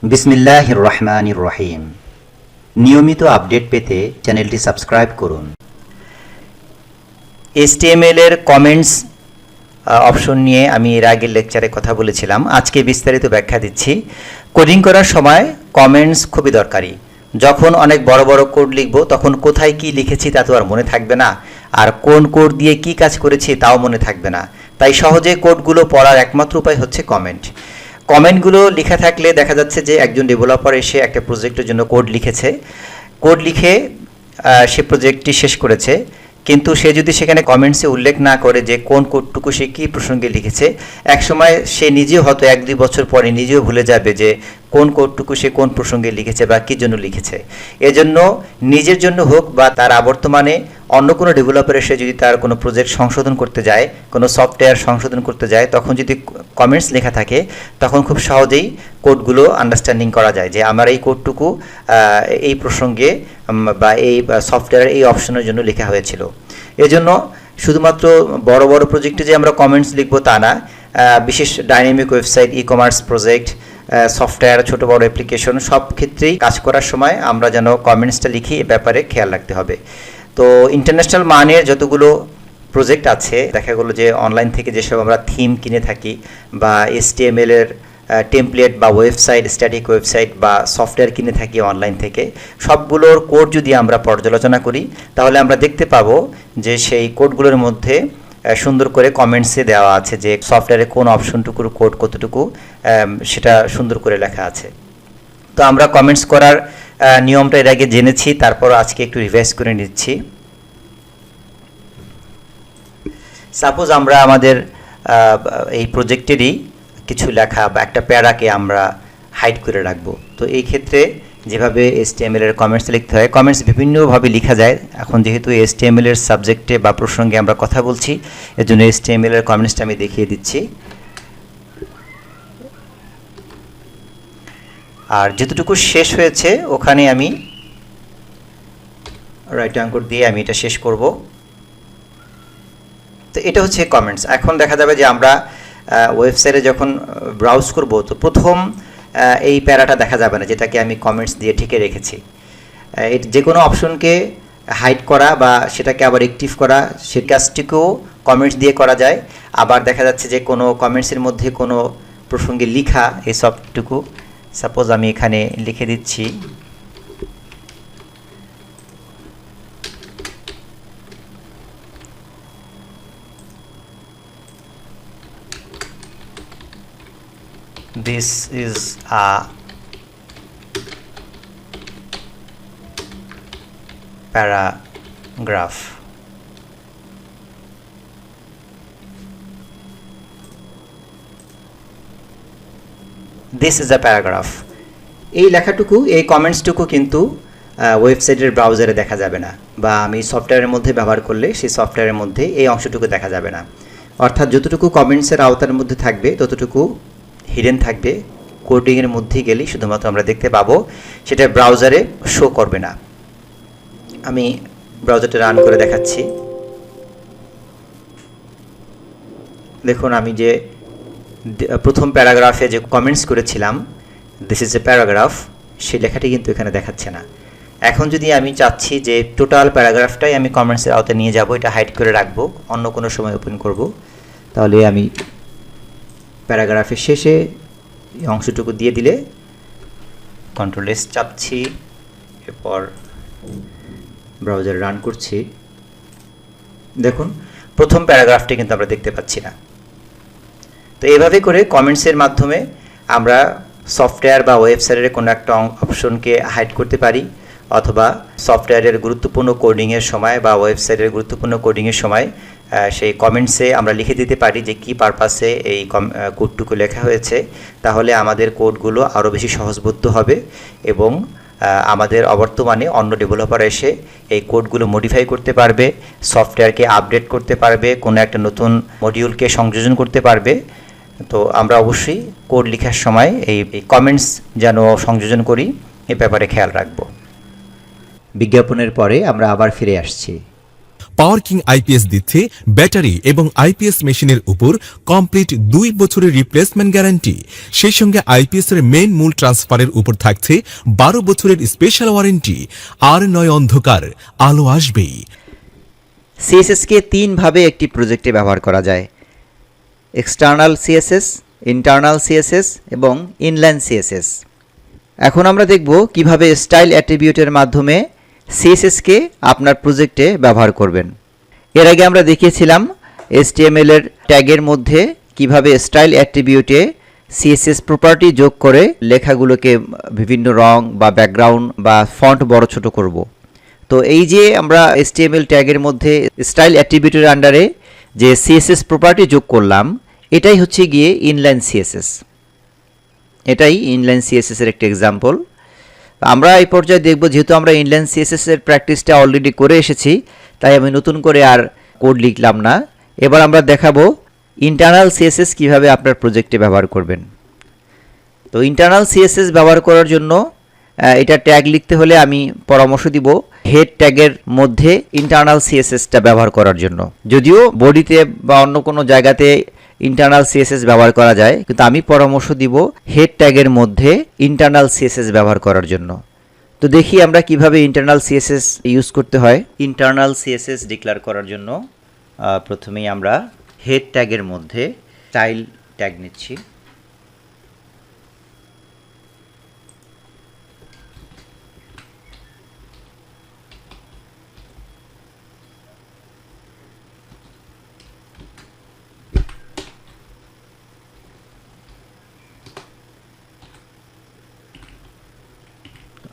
বিসমিল্লাহির রহমানির রহিম। নিয়মিত আপডেট পেতে চ্যানেলটি সাবস্ক্রাইব করুন। HTML এর কমেন্টস অপশন নিয়ে আমি এর আগের লেকচারে কথা বলেছিলাম। আজকে বিস্তারিত ব্যাখ্যা দিচ্ছি। কোডিং করার সময় কমেন্টস খুবই দরকারি। যখন অনেক বড় বড় কোড লিখব তখন কোথায় কি লিখেছি তা তো আর মনে থাকবে না, আর কোন কোড দিয়ে কি কাজ করেছি তাও মনে থাকবে না। তাই সহজে কোডগুলো পড়ার একমাত্র উপায় হচ্ছে কমেন্ট। কমেন্টগুলো লেখা থাকলে দেখা যাচ্ছে যে একজন ডেভেলপার এসে একটা প্রজেক্টের জন্য কোড লিখেছে, কোড লিখে সে প্রজেক্টটি শেষ করেছে, কিন্তু সে যদি সেখানে কমেন্টসে উল্লেখ না করে যে কোন কোডটুকু সে কী প্রসঙ্গে লিখেছে, একসময় সে নিজেও হয়তো 1-2 বছর পরে নিজেও ভুলে যাবে যে কোন কোডটুকু সে কোন প্রসঙ্গে লিখেছে বা কী জন্য লিখেছে। এজন্য নিজের জন্য হোক বা তার বর্তমানে অন্য কোনো ডেভেলপার এসে যদি তার কোনো প্রজেক্ট সংশোধন করতে যায়, কোনো সফটওয়্যার সংশোধন করতে যায়, তখন যদি কমেন্টস লেখা থাকে তখন খুব সহজেই কোডগুলো আন্ডারস্ট্যান্ডিং করা যায় যে আমার এই কোডটুকু এই প্রসঙ্গে বা এই সফটওয়্যারের এই অপশনের জন্য লেখা হয়েছিল। এজন্য শুধুমাত্র বড় বড় প্রজেক্টে যে আমরা কমেন্টস লিখব তা না, বিশেষ dynamic website, e commerce project, software, ছোট বড় অ্যাপ্লিকেশন সব ক্ষেত্রেই কাজ করার সময় আমরা যেন কমেন্টসটা লিখি এ ব্যাপারে খেয়াল রাখতে হবে। তো ইন্টারন্যাশনাল মানের যতগুলো প্রজেক্ট আছে, দেখা গেলো যে অনলাইন থেকে যেসব আমরা থিম কিনে থাকি বা HTML এর টেমপ্লেট বা ওয়েবসাইট, স্ট্যাটিক ওয়েবসাইট বা সফটওয়্যার কিনে থাকি অনলাইন থেকে, সবগুলোর কোড যদি আমরা পর্যালোচনা করি তাহলে আমরা দেখতে পাবো যে সেই কোডগুলোর মধ্যে সুন্দর করে কমেন্টসে দেওয়া আছে যে সফটওয়্যারে কোন অপশনটুকুর কোড কতটুকু, সেটা সুন্দর করে লেখা আছে। তো আমরা কমেন্টস করার নিয়মটা এর আগে জেনেছি, তারপর আজকে একটু রিভাইজ করে নিচ্ছি। সাপোজ আমরা আমাদের এই প্রজেক্টেরই কিছু লেখা বা একটা প্যারাকে আমরা হাইড করে রাখবো। তো এই ক্ষেত্রে যেভাবে HTML এর কমেন্টস লিখতে হয়, কমেন্টস বিভিন্নভাবে লেখা যায়। এখন যেহেতু HTML এর সাবজেক্টে বা প্রসঙ্গে আমরা কথা বলছি, এর জন্য HTML এর কমেন্টসটা আমি দেখিয়ে দিচ্ছি। আর যতটুকু শেষ হয়েছে ওখানে আমি রাইট অ্যাঙ্কর দিয়ে আমি এটা শেষ করব। তো এটা হচ্ছে কমেন্টস। এখন দেখা যাবে যে আমরা ওয়েবসাইটে যখন ব্রাউজ করব তো প্রথম এই প্যারাটা দেখা যাবে না, যেটাকে আমি কমেন্টস দিয়ে ঢেকে রেখেছি। যে কোনো অপশনকে হাইড করা বা সেটাকে আবার অ্যাক্টিভ করা, সে কাজটিকেও কমেন্টস দিয়ে করা যায়। আবার দেখা যাচ্ছে যে কোনো কমেন্টসের মধ্যে কোনো প্রসঙ্গে লিখা এই সবটুকু, সাপোজ আমি এখানে লিখে দিচ্ছি this is a paragraph. This is a paragraph. এই লেখাটুকু, এই কমেন্টসটুকু কিন্তু ওয়েবসাইটের ব্রাউজারে দেখা যাবে না, বা আমি সফটওয়্যারের মধ্যে ব্যবহার করলে সেই সফটওয়্যারের মধ্যে এই অংশটুকু দেখা যাবে না। অর্থাৎ যতটুকু কমেন্টসের আওতার মধ্যে থাকবে ততটুকু হিডেন থাকবে, কোডিংয়ের মধ্যে গেলেই শুধুমাত্র আমরা দেখতে পাবো, সেটা ব্রাউজারে শো করবে না। আমি ব্রাউজারটা রান করে দেখাচ্ছি। দেখুন আমি যে প্রথম প্যারাগ্রাফে যে কমেন্টস করেছিলাম দিস ইজ এ প্যারাগ্রাফ, সেই লেখাটি কিন্তু এখানে দেখাচ্ছে না। এখন যদি আমি চাচ্ছি যে টোটাল প্যারাগ্রাফটাই আমি কমেন্টসের আওতায় নিয়ে যাব, এটা হাইড করে রাখবো, অন্য কোনো সময় ওপেন করব, তাহলে আমি প্যারাগ্রাফের শেষে এই অংশটুকু দিয়ে দিলে কন্ট্রোল-S চাপছি, এরপর ব্রাউজার রান করছি, দেখুন প্রথম প্যারাগ্রাফটি কিন্তু আমরা দেখতে পাচ্ছি না। তো এইভাবে করে কমেন্টসের মাধ্যমে আমরা সফটওয়্যার বা ওয়েবসাইটের কোনো একটা অপশনকে হাইড করতে পারি, অথবা সফটওয়্যারের গুরুত্বপূর্ণ কোডিংয়ের সময় বা ওয়েবসাইটের গুরুত্বপূর্ণ কোডিংয়ের সময় সেই কমেন্টসে আমরা লিখে দিতে পারি যে কী পারপাসে এই কোডটুকু লেখা হয়েছে। তাহলে আমাদের কোডগুলো আরও বেশি সহজবোধ্য হবে এবং আমাদের অবর্তমানে অন্য ডেভেলপার এসে এই কোডগুলো মডিফাই করতে পারবে, সফটওয়্যারকে আপডেট করতে পারবে, কোনো একটা নতুন মডিউলকে সংযোজন করতে পারবে। তো আমরা অবশ্যই কোড লেখার সময় এই কমেন্টস যেন সংযোজন করি এ ব্যাপারে খেয়াল রাখব। বিজ্ঞাপনের পরে আমরা আবার ফিরে আসছি। পাওয়ার কিং আইপিএস দিচ্ছে ব্যাটারি এবং আইপিএস মেশিনের উপর কমপ্লিট 2 বছরের রিপ্লেসমেন্ট গ্যারান্টি। সেই সঙ্গে আইপিএস এর মেইন মূল ট্রান্সফারের উপর থাকছে 12 বছরের স্পেশাল ওয়ারেন্টি। আর নয় অন্ধকার, আলো আসবেই। সিএসএসকে তিনভাবে একটি প্রজেক্টে ব্যবহার করা যায়: এক্সটার্নাল সিএসএস, ইন্টারনাল সিএসএস এবং ইনলাইন সিএসএস। এখন আমরা দেখব কিভাবে স্টাইল অ্যাট্রিবিউটের মাধ্যমে সিএসএসকে আপনার প্রজেক্টে ব্যবহার করবেন। এর আগে আমরা দেখিয়েছিলাম HTML এর ট্যাগের মধ্যে কিভাবে স্টাইল অ্যাট্রিবিউটে সিএসএস প্রপার্টি যোগ করে লেখাগুলোকে বিভিন্ন রং বা ব্যাকগ্রাউন্ড বা ফন্ট বড় ছোট করব। তো এই যে আমরা HTML ট্যাগের মধ্যে স্টাইল অ্যাট্রিবিউটের আন্ডারে যে সিএসএস প্রপার্টি যোগ করলাম, এটাই হচ্ছে গিয়ে ইনলাইন সিএসএস। এটাই ইনলাইন সিএসএস এর একটা এক্সাম্পল। আমরা এই পর্যায়ে দেখব, যেহেতু আমরা ইনলাইন সিএসএস এর প্র্যাকটিসটা অলরেডি করে এসেছি, তাই আমি নতুন করে আর কোড লিখলাম না। এবার আমরা দেখাবো ইন্টারনাল সিএসএস কিভাবে আপনার প্রজেক্টে ব্যবহার করবেন। তো ইন্টারনাল সিএসএস ব্যবহার করার জন্য এটা ট্যাগ লিখতে হলে আমি পরামর্শ দিব হেড ট্যাগের মধ্যে ইন্টারনাল সিএসএসটা ব্যবহার করার জন্য। যদিও বডিতে বা অন্য কোনো জায়গাতে ইন্টারনাল সিএসএস ব্যবহার করা যায়, কিন্তু আমি পরামর্শ দিব হেড ট্যাগের মধ্যে ইন্টারনাল সিএসএস ব্যবহার করার জন্য। তো দেখি আমরা কিভাবে ইন্টারনাল সিএসএস ইউজ করতে হয়। ইন্টারনাল সিএসএস ডিক্লেয়ার করার জন্য প্রথমেই আমরা হেড ট্যাগের মধ্যে স্টাইল ট্যাগ নিচ্ছি।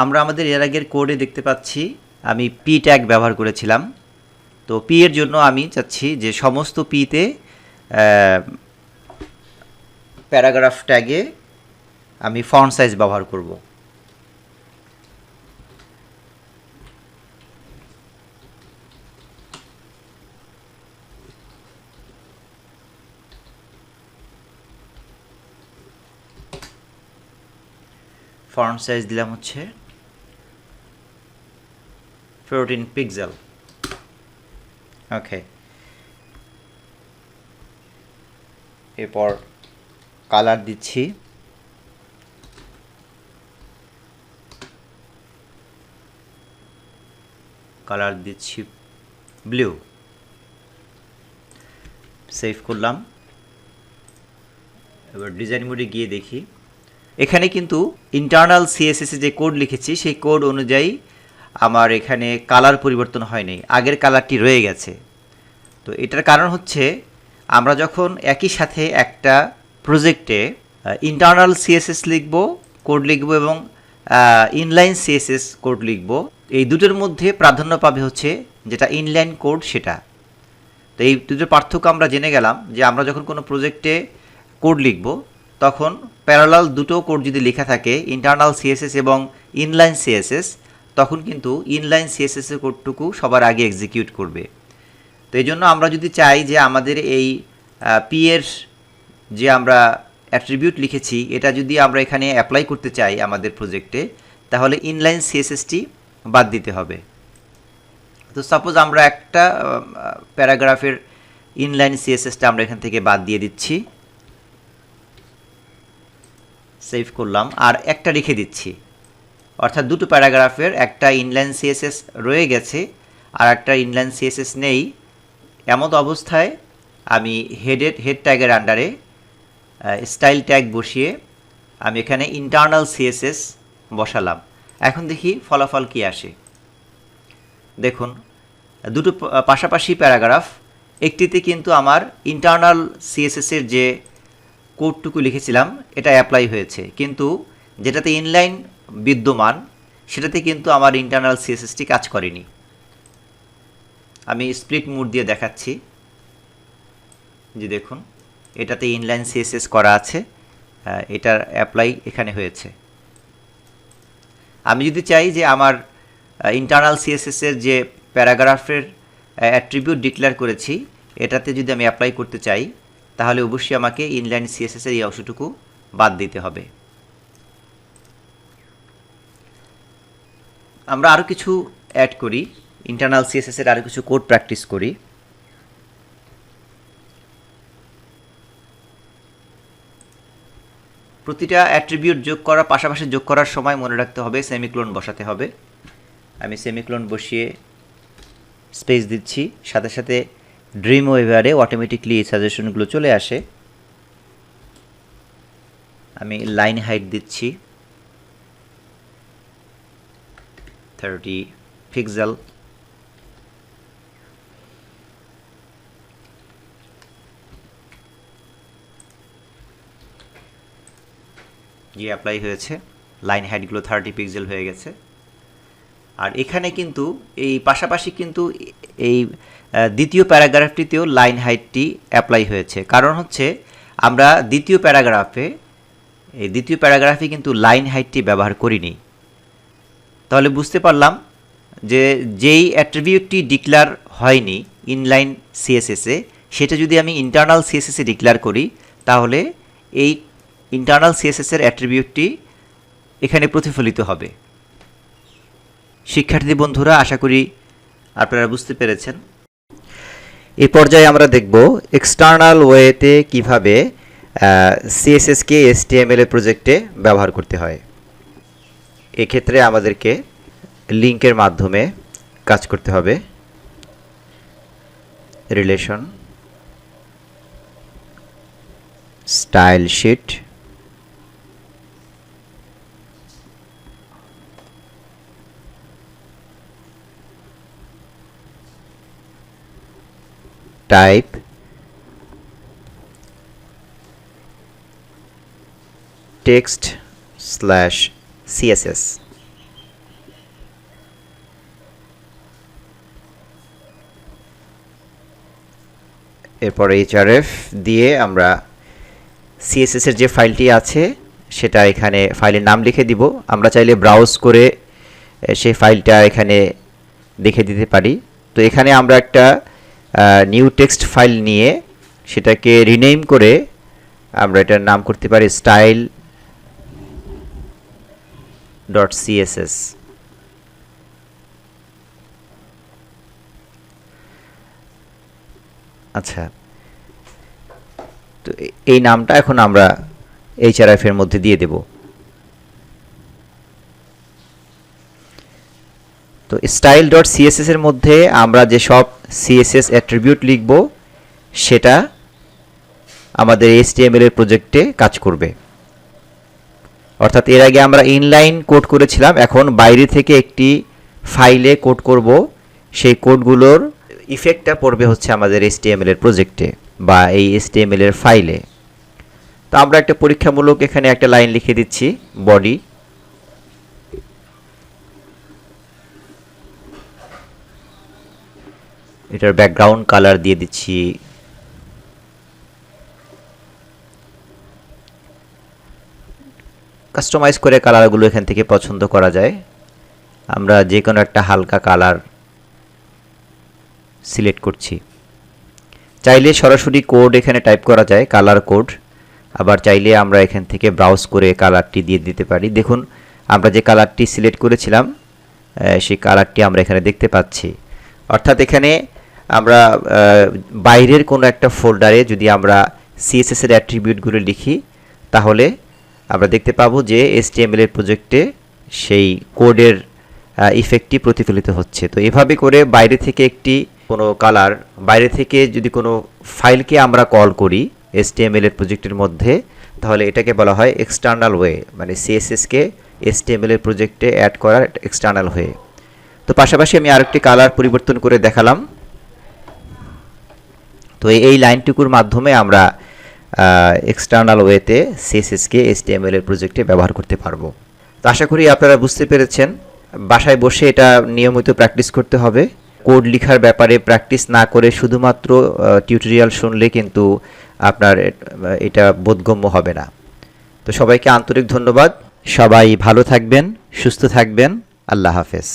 আমরা আমাদের এর আগের কোডে দেখতে পাচ্ছি আমি পি ট্যাগ ব্যবহার করেছিলাম। তো পি এর জন্য আমি চাচ্ছি যে সমস্ত পিতে প্যারাগ্রাফ ট্যাগে আমি ফন্ট সাইজ ব্যবহার করব। ফন্ট সাইজ দিলাম হচ্ছে 14 পিক্সেল। ওকে, এরপর কালার দিচ্ছি। কালার দিচ্ছি ব্লু। সেভ করলাম। এবার ডিজাইন মোডে গিয়ে দেখি, এখানে কিন্তু ইন্টারনাল সিএসএস এ যে কোড লিখেছি সেই কোড অনুযায়ী আমার এখানে কালার পরিবর্তন হয়নি, আগের কালারটি রয়ে গেছে। তো এটার কারণ হচ্ছে আমরা যখন একই সাথে একটা প্রজেক্টে ইন্টারনাল সিএসএস লিখব, কোড লিখব এবং ইনলাইন সিএসএস কোড লিখব, এই দুটোর মধ্যে প্রাধান্য পাবে হচ্ছে যেটা ইনলাইন কোড সেটা। তো এই দুটোর পার্থক্য আমরা জেনে গেলাম যে আমরা যখন কোনো প্রজেক্টে কোড লিখব তখন প্যারালাল দুটো কোড যদি লেখা থাকে, ইন্টারনাল সিএসএস এবং ইনলাইন সিএসএস, তখন কিন্তু ইনলাইন সিএসএস এর কোডটুকু সবার আগে এক্সিকিউট করবে। তো এই জন্য আমরা যদি চাই যে আমাদের এই পি এর যে আমরা অ্যাট্রিবিউট লিখেছি এটা যদি আমরা এখানে অ্যাপ্লাই করতে চাই আমাদের প্রজেক্টে, তাহলে ইনলাইন সিএসএসটি বাদ দিতে হবে। তো সাপোজ আমরা একটা প্যারাগ্রাফের ইনলাইন সিএসএসটা আমরা এখান থেকে বাদ দিয়ে দিচ্ছি। সেভ করলাম আর একটা রেখে দিচ্ছি, অর্থাৎ দুটো প্যারাগ্রাফের একটা ইনলাইন সিএসএস রয়ে গেছে আর একটা ইনলাইন সিএসএস নেই। এমন অবস্থায় আমি হেড ট্যাগের আন্ডারে স্টাইল ট্যাগ বসিয়ে আমি এখানে ইন্টারনাল সিএসএস বসালাম। এখন দেখি ফলাফল কি আসে। দেখুন, দুটো পাশাপাশি প্যারাগ্রাফ, একটিতে কিন্তু আমার ইন্টারনাল সিএসএস এর যে কোডটুকু লিখেছিলাম এটা অ্যাপ্লাই হয়েছে, কিন্তু যেটাতে ইনলাইন বিদ্যমান সেটাতে কিন্তু আমার ইন্টারনাল সিএসএসটি কাজ করেনি। আমি স্প্লিট মোড দিয়ে দেখাচ্ছি যে দেখুন এটাতে ইনলাইন সিএসএস করা আছে, এটার অ্যাপ্লাই এখানে হয়েছে। আমি যদি চাই যে আমার ইন্টারনাল সিএসএস এর যে প্যারাগ্রাফের অ্যাট্রিবিউট ডিক্লেয়ার করেছি এটাতে যদি আমি অ্যাপ্লাই করতে চাই, তাহলে অবশ্যই আমাকে ইনলাইন সিএসএস এর এই অংশটুকু বাদ দিতে হবে। আমরা আরও কিছু অ্যাড করি ইন্টারনাল সিএসএস এর আরও কিছু কোড প্র্যাকটিস করি। প্রতিটা অ্যাট্রিবিউট যোগ করার পাশাপাশি যোগ করার সময় মনে রাখতে হবে সেমিক্লোন বসাতে হবে। আমি সেমিক্লোন বসিয়ে স্পেস দিচ্ছি, সাথে সাথে ড্রিম ওয়েভারে অটোমেটিকলি এই সাজেশনগুলো চলে আসে। আমি লাইন হাইট দিচ্ছি 30 পিক্সেল। অ্যাপ্লাই হয়েছে, লাইন হাইটগুলো 30 পিক্সেল হয়ে গেছে। আর এখানে কিন্তু এই পাশাপাশি কিন্তু এই দ্বিতীয় প্যারাগ্রাফটিতেও লাইন হাইটটি অ্যাপ্লাই হয়েছে। কারণ হচ্ছে আমরা দ্বিতীয় প্যারাগ্রাফে কিন্তু লাইন হাইটটি ব্যবহার করিনি। তাহলে বুঝতে পারলাম যে যেই অ্যাট্রিবিউটটি ডিক্লেয়ার হয়নি ইনলাইন সিএসএসে, সেটা যদি আমি ইন্টারনাল সিএসএসে ডিক্লেয়ার করি তাহলে এই ইন্টারনাল সিএসএসের অ্যাট্রিবিউটটি এখানে প্রতিফলিত হবে। শিক্ষার্থী বন্ধুরা, আশা করি আপনারা বুঝতে পেরেছেন। এই পর্যায়ে আমরা দেখব এক্সটার্নাল ওয়েতে কিভাবে সিএসএসকে এইচটিএমএল প্রজেক্টে ব্যবহার করতে হয়। এক্ষেত্রে আমাদেরকে লিঙ্কের মাধ্যমে কাজ করতে হবে। Relation, style sheet, type, text/css। এরপরে href দিয়ে আমরা CSS এর যে ফাইলটি আছে সেটা এখানে ফাইলের নাম লিখে দিব। আমরা চাইলে ব্রাউজ করে সেই ফাইলটা এখানে দেখে দিতে পারি। তো এখানে আমরা একটা নিউ টেক্সট ফাইল নিয়ে সেটাকে রিনেম করে আমরা এটার নাম করতে পারি style.css। আচ্ছা, তো এই নামটা এখন আমরা href এর মধ্যে দিয়ে দেব। তো style.css এর মধ্যে আমরা যে সব CSS অ্যাট্রিবিউট লিখব সেটা আমাদের HTML এর প্রজেক্টে কাজ করবে। অর্থাৎ এর আগে আমরা ইনলাইন কোড করেছিলাম, এখন বাইরে থেকে একটি ফাইলে কোড করব, সেই কোডগুলোর ইফেক্টটা পড়বে হচ্ছে আমাদের HTML এর প্রজেক্টে বা এই HTML এর ফাইলে। তো আমরা একটা পরীক্ষামূলক এখানে একটা লাইন লিখে দিচ্ছি, বডি। এটার ব্যাকগ্রাউন্ড কালার দিয়ে দিচ্ছি কাস্টমাইজ করে, কালারগুলো এখান থেকে পছন্দ করা যায়। আমরা যে কোনো একটা হালকা কালার সিলেক্ট করছি। চাইলে সরাসরি কোড এখানে টাইপ করা যায়, কালার কোড। আবার চাইলে আমরা এখান থেকে ব্রাউজ করে কালারটি দিয়ে দিতে পারি। দেখুন আমরা যে কালারটি সিলেক্ট করেছিলাম সেই কালারটি আমরা এখানে দেখতে পাচ্ছি। অর্থাৎ এখানে আমরা বাইরের কোনো একটা ফোল্ডারে যদি আমরা CSS এর অ্যাট্রিবিউটগুলো লিখি তাহলে আমরা দেখতে পাবো যে HTML এর প্রজেক্টে সেই কোডের ইফেক্টটি প্রতিফলিত হচ্ছে। তো এভাবে করে বাইরে থেকে কোনো কালার, বাইরে থেকে যদি কোনো ফাইলকে আমরা কল করি HTML এর প্রজেক্টের মধ্যে, তাহলে এটাকে বলা হয় এক্সটার্নাল ওয়ে, মানে CSSকে HTML এর প্রজেক্টে অ্যাড করার এক্সটার্নাল ওয়ে। তো পাশাপাশি আমি আরেকটি কালার পরিবর্তন করে দেখালাম। তো এই লাইনটুকুর মাধ্যমে আমরা এক্সটার্নাল ওয়েতে CSSকে HTML এর প্রজেক্টে ব্যবহার করতে পারবো। তো আশা করি আপনারা বুঝতে পেরেছেন। বাসায় বসে এটা নিয়মিত প্র্যাকটিস করতে হবে। কোড লেখার ব্যাপারে প্র্যাকটিস না করে শুধুমাত্র টিউটোরিয়াল শুনলে কিন্তু আপনার এটা বোধগম্য হবে না। তো সবাইকে আন্তরিক ধন্যবাদ। সবাই ভালো থাকবেন, সুস্থ থাকবেন। আল্লাহ হাফেজ।